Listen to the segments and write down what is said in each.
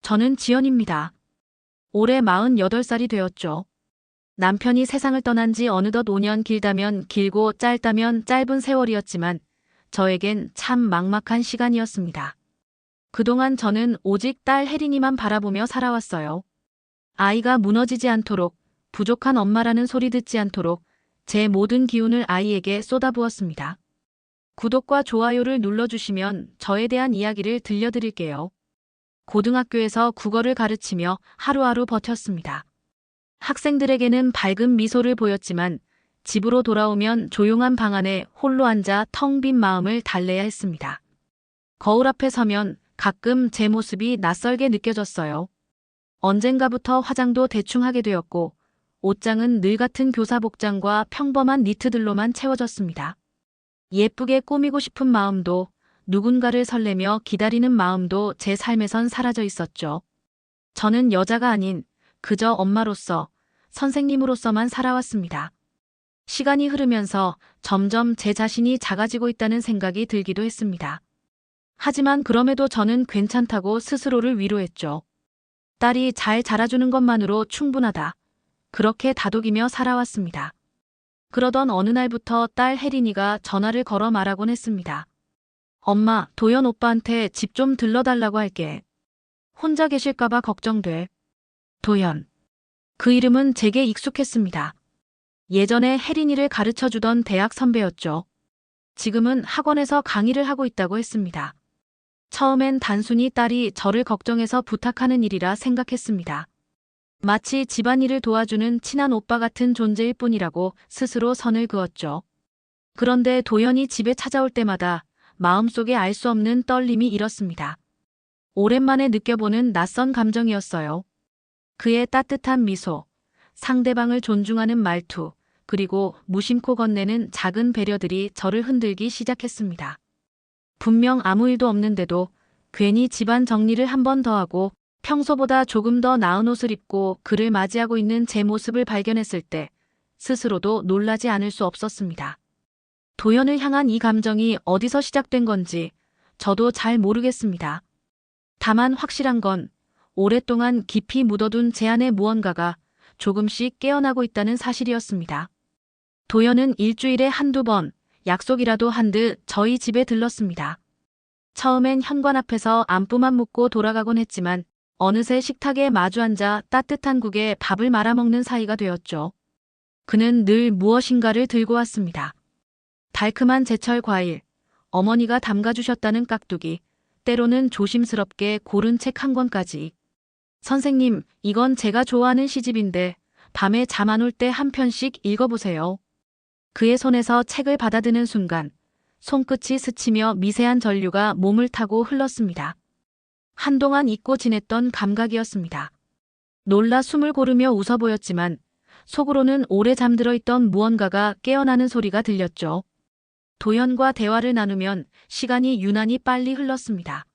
저는 지연입니다. 올해 48살이 되었죠. 남편이 세상을 떠난 지 어느덧 5년, 길다면 길고 짧다면 짧은 세월이었지만 저에겐 참 막막한 시간이었습니다. 그동안 저는 오직 딸 혜린이만 바라보며 살아왔어요. 아이가 무너지지 않도록, 부족한 엄마라는 소리 듣지 않도록 제 모든 기운을 아이에게 쏟아부었습니다. 구독과 좋아요를 눌러주시면 저에 대한 이야기를 들려드릴게요. 고등학교에서 국어를 가르치며 하루하루 버텼습니다. 학생들에게는 밝은 미소를 보였지만 집으로 돌아오면 조용한 방 안에 홀로 앉아 텅 빈 마음을 달래야 했습니다. 거울 앞에 서면 가끔 제 모습이 낯설게 느껴졌어요. 언젠가부터 화장도 대충 하게 되었고 옷장은 늘 같은 교사 복장과 평범한 니트들로만 채워졌습니다. 예쁘게 꾸미고 싶은 마음도 누군가를 설레며 기다리는 마음도 제 삶에선 사라져 있었죠. 저는 여자가 아닌 그저 엄마로서 선생님으로서만 살아왔습니다. 시간이 흐르면서 점점 제 자신이 작아지고 있다는 생각이 들기도 했습니다. 하지만 그럼에도 저는 괜찮다고 스스로를 위로했죠. 딸이 잘 자라주는 것만으로 충분하다. 그렇게 다독이며 살아왔습니다. 그러던 어느 날부터 딸 혜린이가 전화를 걸어 말하곤 했습니다. 엄마, 도연 오빠한테 집 좀 들러달라고 할게. 혼자 계실까봐 걱정돼. 도연. 그 이름은 제게 익숙했습니다. 예전에 혜린이를 가르쳐주던 대학 선배였죠. 지금은 학원에서 강의를 하고 있다고 했습니다. 처음엔 단순히 딸이 저를 걱정해서 부탁하는 일이라 생각했습니다. 마치 집안일을 도와주는 친한 오빠 같은 존재일 뿐이라고 스스로 선을 그었죠. 그런데 도연이 집에 찾아올 때마다 마음속에 알 수 없는 떨림이 일었습니다. 오랜만에 느껴보는 낯선 감정이었어요. 그의 따뜻한 미소, 상대방을 존중하는 말투, 그리고 무심코 건네는 작은 배려들이 저를 흔들기 시작했습니다. 분명 아무 일도 없는데도 괜히 집안 정리를 한 번 더 하고 평소보다 조금 더 나은 옷을 입고 그를 맞이하고 있는 제 모습을 발견했을 때 스스로도 놀라지 않을 수 없었습니다. 도연을 향한 이 감정이 어디서 시작된 건지 저도 잘 모르겠습니다. 다만 확실한 건 오랫동안 깊이 묻어둔 제 안의 무언가가 조금씩 깨어나고 있다는 사실이었습니다. 도연은 일주일에 한두 번 약속이라도 한 듯 저희 집에 들렀습니다. 처음엔 현관 앞에서 안부만 묻고 돌아가곤 했지만 어느새 식탁에 마주 앉아 따뜻한 국에 밥을 말아먹는 사이가 되었죠. 그는 늘 무엇인가를 들고 왔습니다. 달콤한 제철 과일, 어머니가 담가주셨다는 깍두기, 때로는 조심스럽게 고른 책 한 권까지. 선생님, 이건 제가 좋아하는 시집인데 밤에 잠 안 올 때 한 편씩 읽어보세요. 그의 손에서 책을 받아드는 순간 손끝이 스치며 미세한 전류가 몸을 타고 흘렀습니다. 한동안 잊고 지냈던 감각이었습니다. 놀라 숨을 고르며 웃어 보였지만 속으로는 오래 잠들어 있던 무언가가 깨어나는 소리가 들렸죠. 도연과 대화를 나누면 시간이 유난히 빨리 흘렀습니다.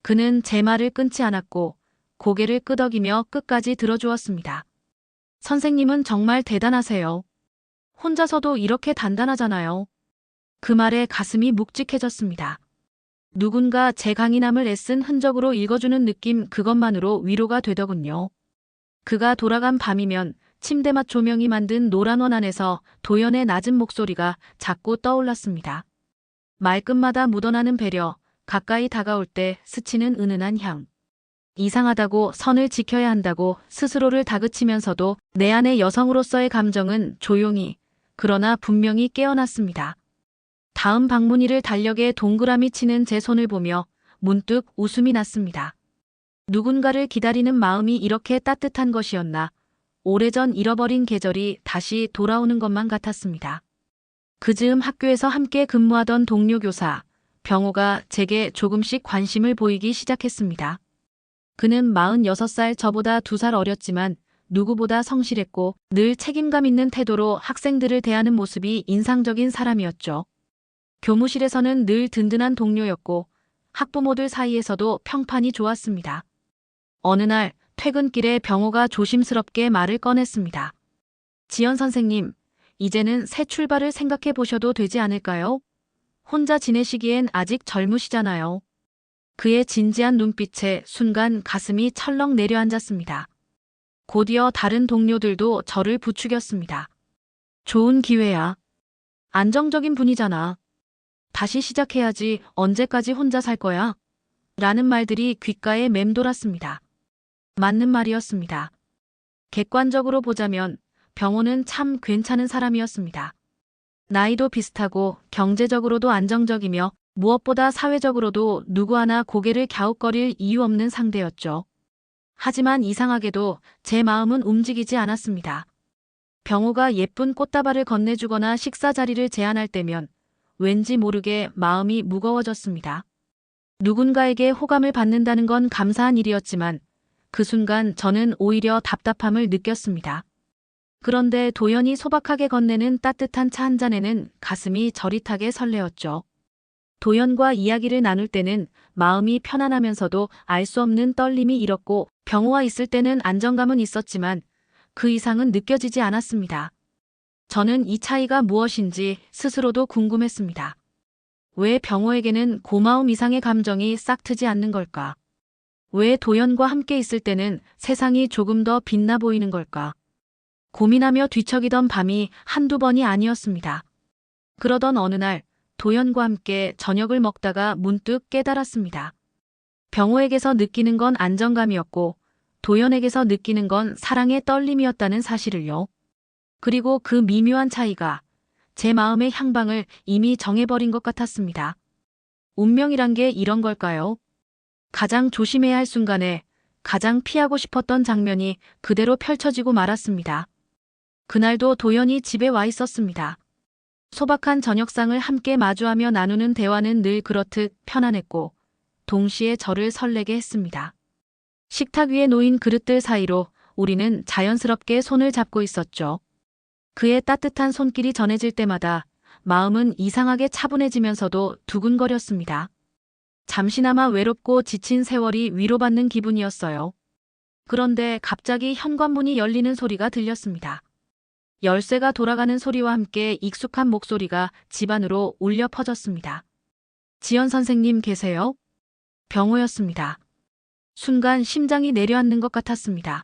그는 제 말을 끊지 않았고 고개를 끄덕이며 끝까지 들어주었습니다. 선생님은 정말 대단하세요. 혼자서도 이렇게 단단하잖아요. 그 말에 가슴이 묵직해졌습니다. 누군가 제 강인함을 애쓴 흔적으로 읽어주는 느낌 그것만으로 위로가 되더군요. 그가 돌아간 밤이면 침대맡 조명이 만든 노란 원 안에서 도연의 낮은 목소리가 자꾸 떠올랐습니다. 말끝마다 묻어나는 배려, 가까이 다가올 때 스치는 은은한 향. 이상하다고 선을 지켜야 한다고 스스로를 다그치면서도 내 안의 여성으로서의 감정은 조용히, 그러나 분명히 깨어났습니다. 다음 방문일을 달력에 동그라미 치는 제 손을 보며 문득 웃음이 났습니다. 누군가를 기다리는 마음이 이렇게 따뜻한 것이었나. 오래전 잃어버린 계절이 다시 돌아오는 것만 같았습니다. 그 즈음 학교에서 함께 근무하던 동료 교사, 병호가 제게 조금씩 관심을 보이기 시작했습니다. 그는 46살 저보다 2살 어렸지만 누구보다 성실했고 늘 책임감 있는 태도로 학생들을 대하는 모습이 인상적인 사람이었죠. 교무실에서는 늘 든든한 동료였고 학부모들 사이에서도 평판이 좋았습니다. 어느 날 퇴근길에 병호가 조심스럽게 말을 꺼냈습니다. 지연 선생님, 이제는 새 출발을 생각해 보셔도 되지 않을까요? 혼자 지내시기엔 아직 젊으시잖아요. 그의 진지한 눈빛에 순간 가슴이 철렁 내려앉았습니다. 곧이어 다른 동료들도 저를 부추겼습니다. 좋은 기회야. 안정적인 분이잖아. 다시 시작해야지. 언제까지 혼자 살 거야? 라는 말들이 귓가에 맴돌았습니다. 맞는 말이었습니다. 객관적으로 보자면 병호는 참 괜찮은 사람이었습니다. 나이도 비슷하고 경제적으로도 안정적이며 무엇보다 사회적으로도 누구 하나 고개를 갸웃거릴 이유 없는 상대였죠. 하지만 이상하게도 제 마음은 움직이지 않았습니다. 병호가 예쁜 꽃다발을 건네주거나 식사 자리를 제안할 때면 왠지 모르게 마음이 무거워졌습니다. 누군가에게 호감을 받는다는 건 감사한 일이었지만 그 순간 저는 오히려 답답함을 느꼈습니다. 그런데 도연이 소박하게 건네는 따뜻한 차 한 잔에는 가슴이 저릿하게 설레었죠. 도연과 이야기를 나눌 때는 마음이 편안하면서도 알 수 없는 떨림이 일었고 병호와 있을 때는 안정감은 있었지만 그 이상은 느껴지지 않았습니다. 저는 이 차이가 무엇인지 스스로도 궁금했습니다. 왜 병호에게는 고마움 이상의 감정이 싹트지 않는 걸까? 왜 도연과 함께 있을 때는 세상이 조금 더 빛나 보이는 걸까? 고민하며 뒤척이던 밤이 한두 번이 아니었습니다. 그러던 어느 날 도연과 함께 저녁을 먹다가 문득 깨달았습니다. 병호에게서 느끼는 건 안정감이었고 도연에게서 느끼는 건 사랑의 떨림이었다는 사실을요. 그리고 그 미묘한 차이가 제 마음의 향방을 이미 정해버린 것 같았습니다. 운명이란 게 이런 걸까요? 가장 조심해야 할 순간에 가장 피하고 싶었던 장면이 그대로 펼쳐지고 말았습니다. 그날도 도연이 집에 와 있었습니다. 소박한 저녁상을 함께 마주하며 나누는 대화는 늘 그렇듯 편안했고 동시에 저를 설레게 했습니다. 식탁 위에 놓인 그릇들 사이로 우리는 자연스럽게 손을 잡고 있었죠. 그의 따뜻한 손길이 전해질 때마다 마음은 이상하게 차분해지면서도 두근거렸습니다. 잠시나마 외롭고 지친 세월이 위로받는 기분이었어요. 그런데 갑자기 현관문이 열리는 소리가 들렸습니다. 열쇠가 돌아가는 소리와 함께 익숙한 목소리가 집안으로 울려 퍼졌습니다. 지연 선생님 계세요? 병호였습니다. 순간 심장이 내려앉는 것 같았습니다.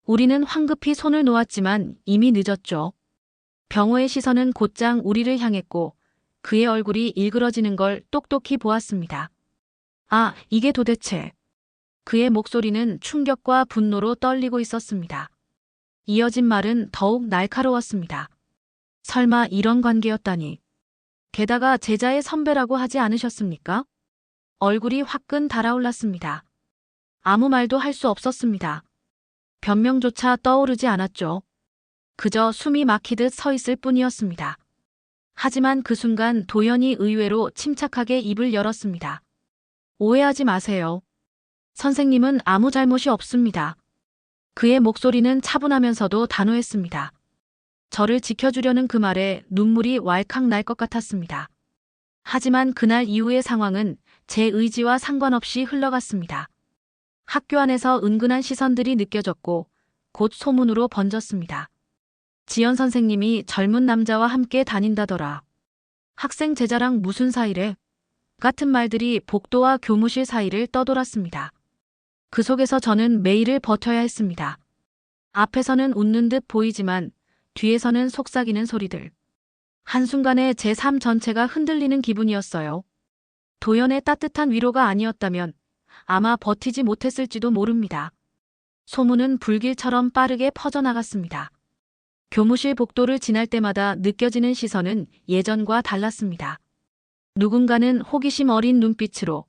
우리는 황급히 손을 놓았지만 이미 늦었죠. 병호의 시선은 곧장 우리를 향했고 그의 얼굴이 일그러지는 걸 똑똑히 보았습니다. 아, 이게 도대체. 그의 목소리는 충격과 분노로 떨리고 있었습니다. 이어진 말은 더욱 날카로웠습니다. 설마 이런 관계였다니. 게다가 제자의 선배라고 하지 않으셨습니까? 얼굴이 화끈 달아올랐습니다. 아무 말도 할 수 없었습니다. 변명조차 떠오르지 않았죠. 그저 숨이 막히듯 서 있을 뿐이었습니다. 하지만 그 순간 도연이 의외로 침착하게 입을 열었습니다. 오해하지 마세요. 선생님은 아무 잘못이 없습니다. 그의 목소리는 차분하면서도 단호했습니다. 저를 지켜주려는 그 말에 눈물이 왈칵 날 것 같았습니다. 하지만 그날 이후의 상황은 제 의지와 상관없이 흘러갔습니다. 학교 안에서 은근한 시선들이 느껴졌고 곧 소문으로 번졌습니다. 지연 선생님이 젊은 남자와 함께 다닌다더라. 학생 제자랑 무슨 사이래? 같은 말들이 복도와 교무실 사이를 떠돌았습니다. 그 속에서 저는 매일을 버텨야 했습니다. 앞에서는 웃는 듯 보이지만 뒤에서는 속삭이는 소리들. 한순간에 제 삶 전체가 흔들리는 기분이었어요. 도연의 따뜻한 위로가 아니었다면 아마 버티지 못했을지도 모릅니다. 소문은 불길처럼 빠르게 퍼져나갔습니다. 교무실 복도를 지날 때마다 느껴지는 시선은 예전과 달랐습니다. 누군가는 호기심 어린 눈빛으로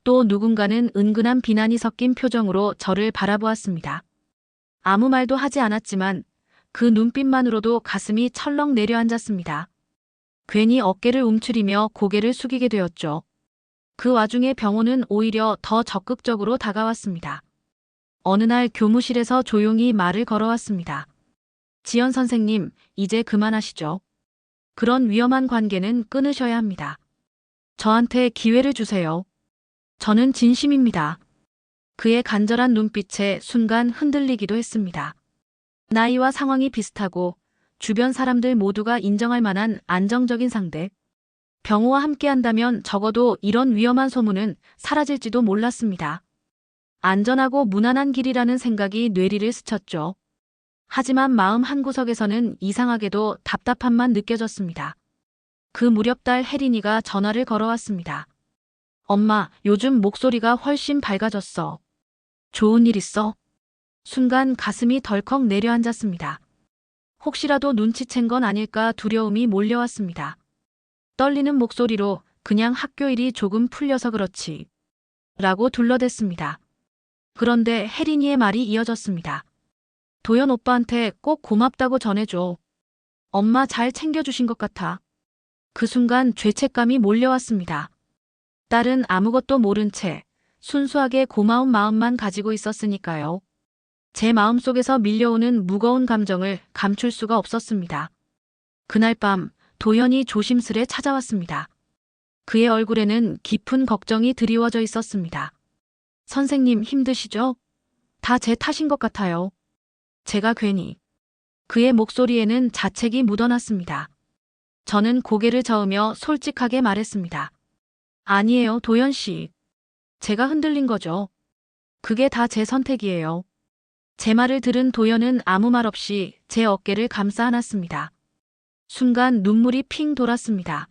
또 누군가는 은근한 비난이 섞인 표정으로 저를 바라보았습니다. 아무 말도 하지 않았지만 그 눈빛만으로도 가슴이 철렁 내려앉았습니다. 괜히 어깨를 움츠리며 고개를 숙이게 되었죠. 그 와중에 병호는 오히려 더 적극적으로 다가왔습니다. 어느 날 교무실에서 조용히 말을 걸어왔습니다. 지연 선생님, 이제 그만하시죠. 그런 위험한 관계는 끊으셔야 합니다. 저한테 기회를 주세요. 저는 진심입니다. 그의 간절한 눈빛에 순간 흔들리기도 했습니다. 나이와 상황이 비슷하고 주변 사람들 모두가 인정할 만한 안정적인 상대. 병호와 함께한다면 적어도 이런 위험한 소문은 사라질지도 몰랐습니다. 안전하고 무난한 길이라는 생각이 뇌리를 스쳤죠. 하지만 마음 한구석에서는 이상하게도 답답함만 느껴졌습니다. 그 무렵 딸 혜린이가 전화를 걸어왔습니다. 엄마, 요즘 목소리가 훨씬 밝아졌어. 좋은 일 있어? 순간 가슴이 덜컥 내려앉았습니다. 혹시라도 눈치챈 건 아닐까 두려움이 몰려왔습니다. 떨리는 목소리로 그냥 학교 일이 조금 풀려서 그렇지. 라고 둘러댔습니다. 그런데 혜린이의 말이 이어졌습니다. 도연 오빠한테 꼭 고맙다고 전해줘. 엄마 잘 챙겨주신 것 같아. 그 순간 죄책감이 몰려왔습니다. 딸은 아무것도 모른 채 순수하게 고마운 마음만 가지고 있었으니까요. 제 마음속에서 밀려오는 무거운 감정을 감출 수가 없었습니다. 그날 밤 도연이 조심스레 찾아왔습니다. 그의 얼굴에는 깊은 걱정이 드리워져 있었습니다. 선생님 힘드시죠? 다 제 탓인 것 같아요. 제가 괜히. 그의 목소리에는 자책이 묻어났습니다. 저는 고개를 저으며 솔직하게 말했습니다. 아니에요, 도연 씨. 제가 흔들린 거죠. 그게 다 제 선택이에요. 제 말을 들은 도연은 아무 말 없이 제 어깨를 감싸 안았습니다. 순간 눈물이 핑 돌았습니다.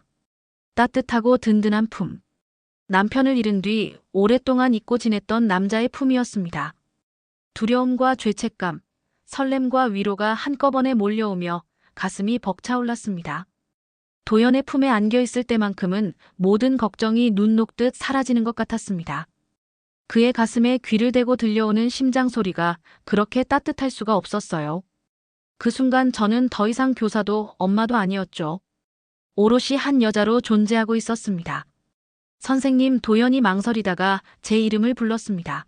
따뜻하고 든든한 품. 남편을 잃은 뒤 오랫동안 잊고 지냈던 남자의 품이었습니다. 두려움과 죄책감, 설렘과 위로가 한꺼번에 몰려오며 가슴이 벅차올랐습니다. 도연의 품에 안겨 있을 때만큼은 모든 걱정이 눈 녹듯 사라지는 것 같았습니다. 그의 가슴에 귀를 대고 들려오는 심장 소리가 그렇게 따뜻할 수가 없었어요. 그 순간 저는 더 이상 교사도 엄마도 아니었죠. 오롯이 한 여자로 존재하고 있었습니다. 선생님, 도연이 망설이다가 제 이름을 불렀습니다.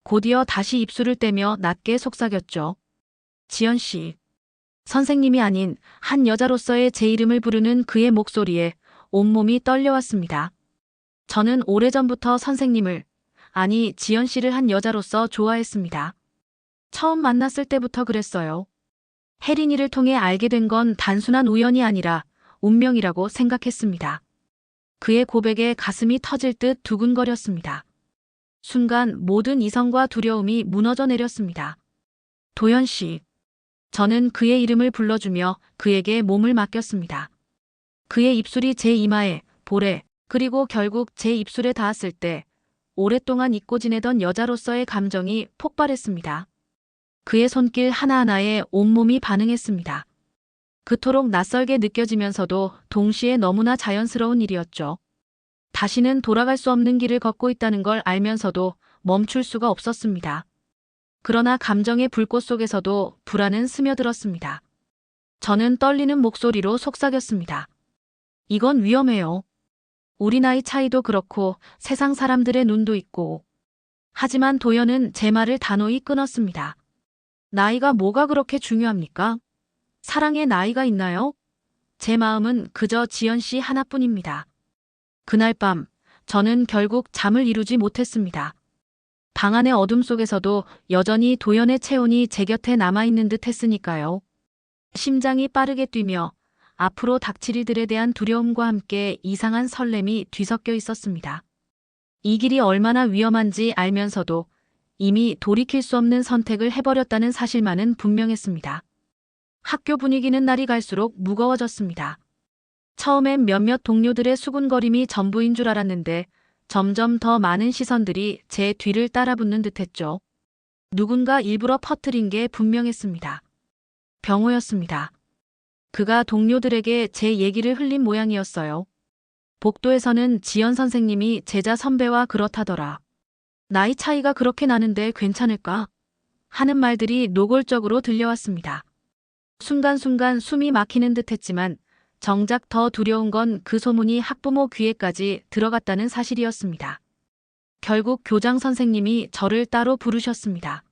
곧이어 다시 입술을 떼며 낮게 속삭였죠. 지연 씨. 선생님이 아닌 한 여자로서의 제 이름을 부르는 그의 목소리에 온몸이 떨려왔습니다. 저는 오래전부터 선생님을, 아니 지연 씨를 한 여자로서 좋아했습니다. 처음 만났을 때부터 그랬어요. 혜린이를 통해 알게 된 건 단순한 우연이 아니라 운명이라고 생각했습니다. 그의 고백에 가슴이 터질 듯 두근거렸습니다. 순간 모든 이성과 두려움이 무너져 내렸습니다. 도연 씨. 저는 그의 이름을 불러주며 그에게 몸을 맡겼습니다. 그의 입술이 제 이마에, 볼에, 그리고 결국 제 입술에 닿았을 때 오랫동안 잊고 지내던 여자로서의 감정이 폭발했습니다. 그의 손길 하나하나에 온몸이 반응했습니다. 그토록 낯설게 느껴지면서도 동시에 너무나 자연스러운 일이었죠. 다시는 돌아갈 수 없는 길을 걷고 있다는 걸 알면서도 멈출 수가 없었습니다. 그러나 감정의 불꽃 속에서도 불안은 스며들었습니다. 저는 떨리는 목소리로 속삭였습니다. 이건 위험해요. 우리 나이 차이도 그렇고 세상 사람들의 눈도 있고. 하지만 도연은 제 말을 단호히 끊었습니다. 나이가 뭐가 그렇게 중요합니까? 사랑에 나이가 있나요? 제 마음은 그저 지연 씨 하나뿐입니다. 그날 밤 저는 결국 잠을 이루지 못했습니다. 방 안의 어둠 속에서도 여전히 도연의 체온이 제 곁에 남아있는 듯 했으니까요. 심장이 빠르게 뛰며 앞으로 닥칠 일들에 대한 두려움과 함께 이상한 설렘이 뒤섞여 있었습니다. 이 길이 얼마나 위험한지 알면서도 이미 돌이킬 수 없는 선택을 해버렸다는 사실만은 분명했습니다. 학교 분위기는 날이 갈수록 무거워졌습니다. 처음엔 몇몇 동료들의 수군거림이 전부인 줄 알았는데 점점 더 많은 시선들이 제 뒤를 따라붙는 듯했죠. 누군가 일부러 퍼뜨린 게 분명했습니다. 병호였습니다. 그가 동료들에게 제 얘기를 흘린 모양이었어요. 복도에서는 지연 선생님이 제자 선배와 그렇다더라. 나이 차이가 그렇게 나는데 괜찮을까? 하는 말들이 노골적으로 들려왔습니다. 순간순간 숨이 막히는 듯했지만 정작 더 두려운 건 그 소문이 학부모 귀에까지 들어갔다는 사실이었습니다. 결국 교장 선생님이 저를 따로 부르셨습니다.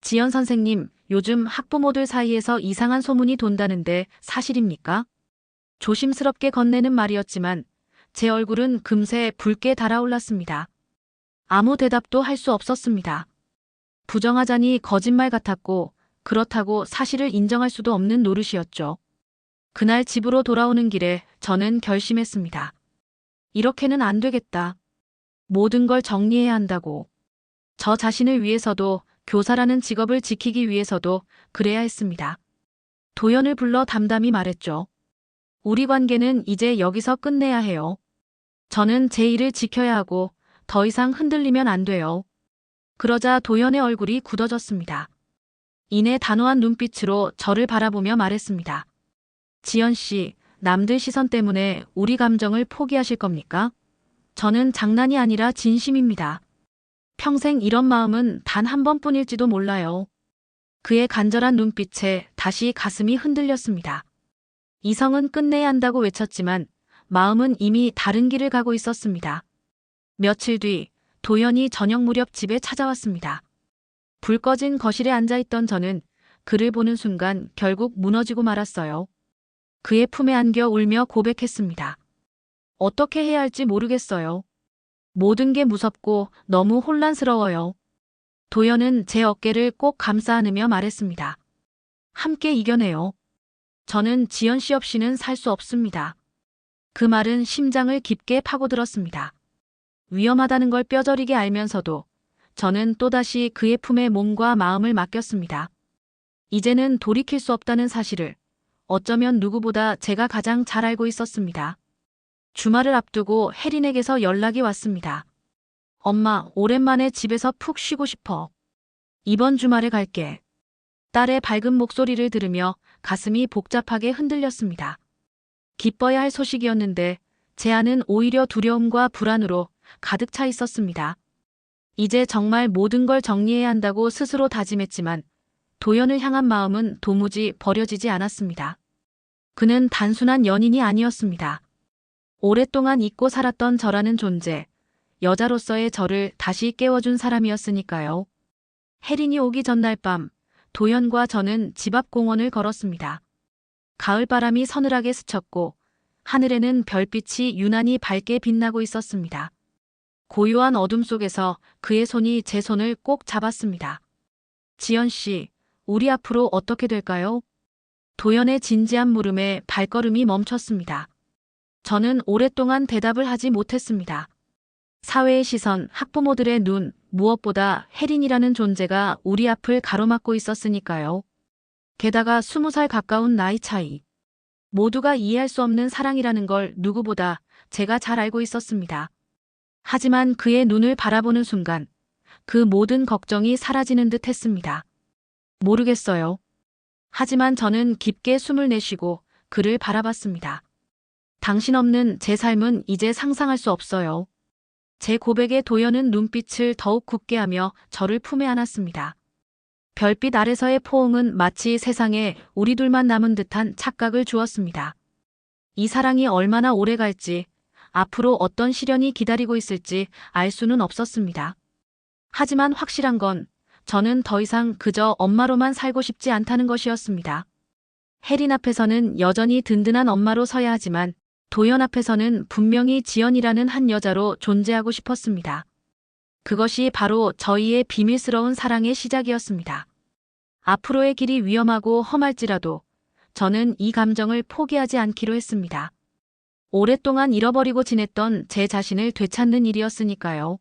지연 선생님, 요즘 학부모들 사이에서 이상한 소문이 돈다는데 사실입니까? 조심스럽게 건네는 말이었지만 제 얼굴은 금세 붉게 달아올랐습니다. 아무 대답도 할 수 없었습니다. 부정하자니 거짓말 같았고 그렇다고 사실을 인정할 수도 없는 노릇이었죠. 그날 집으로 돌아오는 길에 저는 결심했습니다. 이렇게는 안 되겠다. 모든 걸 정리해야 한다고. 저 자신을 위해서도 교사라는 직업을 지키기 위해서도 그래야 했습니다. 도연을 불러 담담히 말했죠. 우리 관계는 이제 여기서 끝내야 해요. 저는 제 일을 지켜야 하고 더 이상 흔들리면 안 돼요. 그러자 도연의 얼굴이 굳어졌습니다. 이내 단호한 눈빛으로 저를 바라보며 말했습니다. 지연 씨, 남들 시선 때문에 우리 감정을 포기하실 겁니까? 저는 장난이 아니라 진심입니다. 평생 이런 마음은 단 한 번뿐일지도 몰라요. 그의 간절한 눈빛에 다시 가슴이 흔들렸습니다. 이성은 끝내야 한다고 외쳤지만 마음은 이미 다른 길을 가고 있었습니다. 며칠 뒤 도연이 저녁 무렵 집에 찾아왔습니다. 불 꺼진 거실에 앉아있던 저는 그를 보는 순간 결국 무너지고 말았어요. 그의 품에 안겨 울며 고백했습니다. 어떻게 해야 할지 모르겠어요. 모든 게 무섭고 너무 혼란스러워요. 도연은 제 어깨를 꼭 감싸 안으며 말했습니다. 함께 이겨내요. 저는 지연 씨 없이는 살 수 없습니다. 그 말은 심장을 깊게 파고들었습니다. 위험하다는 걸 뼈저리게 알면서도 저는 또다시 그의 품에 몸과 마음을 맡겼습니다. 이제는 돌이킬 수 없다는 사실을 어쩌면 누구보다 제가 가장 잘 알고 있었습니다. 주말을 앞두고 혜린에게서 연락이 왔습니다. 엄마, 오랜만에 집에서 푹 쉬고 싶어. 이번 주말에 갈게. 딸의 밝은 목소리를 들으며 가슴이 복잡하게 흔들렸습니다. 기뻐야 할 소식이었는데 제 안은 오히려 두려움과 불안으로 가득 차 있었습니다. 이제 정말 모든 걸 정리해야 한다고 스스로 다짐했지만 도연을 향한 마음은 도무지 버려지지 않았습니다. 그는 단순한 연인이 아니었습니다. 오랫동안 잊고 살았던 저라는 존재, 여자로서의 저를 다시 깨워준 사람이었으니까요. 혜린이 오기 전날 밤, 도연과 저는 집 앞 공원을 걸었습니다. 가을바람이 서늘하게 스쳤고 하늘에는 별빛이 유난히 밝게 빛나고 있었습니다. 고요한 어둠 속에서 그의 손이 제 손을 꼭 잡았습니다. 지연 씨, 우리 앞으로 어떻게 될까요? 도연의 진지한 물음에 발걸음이 멈췄습니다. 저는 오랫동안 대답을 하지 못했습니다. 사회의 시선, 학부모들의 눈, 무엇보다 혜린이라는 존재가 우리 앞을 가로막고 있었으니까요. 게다가 20살 가까운 나이 차이. 모두가 이해할 수 없는 사랑이라는 걸 누구보다 제가 잘 알고 있었습니다. 하지만 그의 눈을 바라보는 순간 그 모든 걱정이 사라지는 듯 했습니다. 모르겠어요. 하지만 저는 깊게 숨을 내쉬고 그를 바라봤습니다. 당신 없는 제 삶은 이제 상상할 수 없어요. 제 고백에 도연은 눈빛을 더욱 굳게 하며 저를 품에 안았습니다. 별빛 아래서의 포옹은 마치 세상에 우리 둘만 남은 듯한 착각을 주었습니다. 이 사랑이 얼마나 오래 갈지, 앞으로 어떤 시련이 기다리고 있을지 알 수는 없었습니다. 하지만 확실한 건 저는 더 이상 그저 엄마로만 살고 싶지 않다는 것이었습니다. 혜린 앞에서는 여전히 든든한 엄마로 서야 하지만 도연 앞에서는 분명히 지연이라는 한 여자로 존재하고 싶었습니다. 그것이 바로 저희의 비밀스러운 사랑의 시작이었습니다. 앞으로의 길이 위험하고 험할지라도 저는 이 감정을 포기하지 않기로 했습니다. 오랫동안 잃어버리고 지냈던 제 자신을 되찾는 일이었으니까요.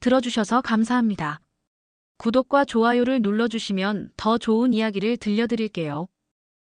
들어주셔서 감사합니다. 구독과 좋아요를 눌러주시면 더 좋은 이야기를 들려드릴게요.